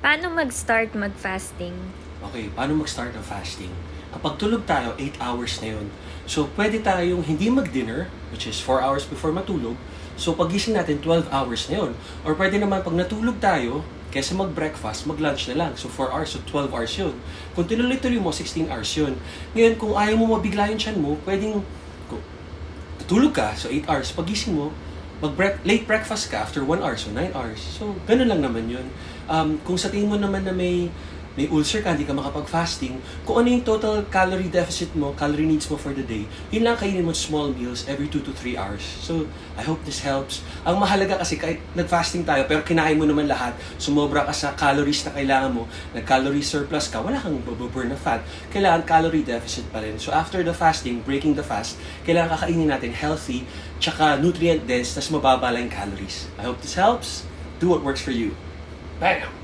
Paano mag-start mag-fasting? Okay, paano mag-start ng fasting? Kapag tulog tayo, 8 hours na yun. So, pwede tayong hindi mag-dinner, which is 4 hours before matulog. So, pagising natin, 12 hours na yun. Or pwede naman, pag natulog tayo, kesa mag-breakfast, mag-lunch na lang. So, 4 hours, so 12 hours yun. Kung tinuloy-tuloy mo, 16 hours yun. Ngayon, kung ayaw mo mabigla yung tiyan mo, pwedeng tutulog ka, so 8 hours. Pagising mo, late breakfast ka after 1 hour, so 9 hours. So, ganun lang naman yun. Kung sa tingin mo naman na may ulcer ka, hindi ka makapag-fasting, kung ano yung total calorie deficit mo, calorie needs mo for the day, yun lang kainin mo small meals every 2 to 3 hours. So, I hope this helps. Ang mahalaga kasi kahit nag-fasting tayo, pero kinain mo naman lahat, sumobra ka sa calories na kailangan mo, nag-calorie surplus ka, wala kang burn na fat, kailangan calorie deficit pa rin. So, after the fasting, breaking the fast, kailangan kakainin natin healthy, tsaka nutrient dense, tas mababa lang yung calories. I hope this helps. Do what works for you. Bye now!